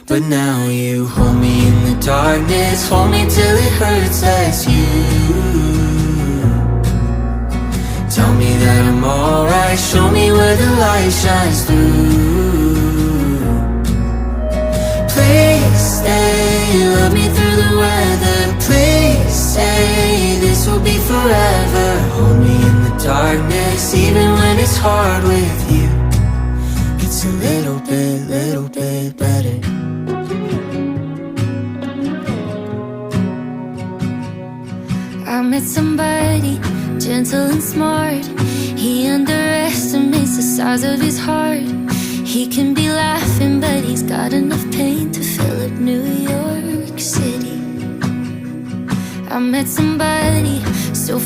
But now you hold me in the darkness, hold me till it hurts less. You tell me that I'm alright, show me where the light shines through. Please stay, love me through the weather. Please say this will be forever. Hold me in the darkness, even when it's hard with you. It's a little bit better. I met somebody gentle and smart. He underestimates the size of his heart. He can be laughing, but he's got enough pain to fill up New York City. I met somebody so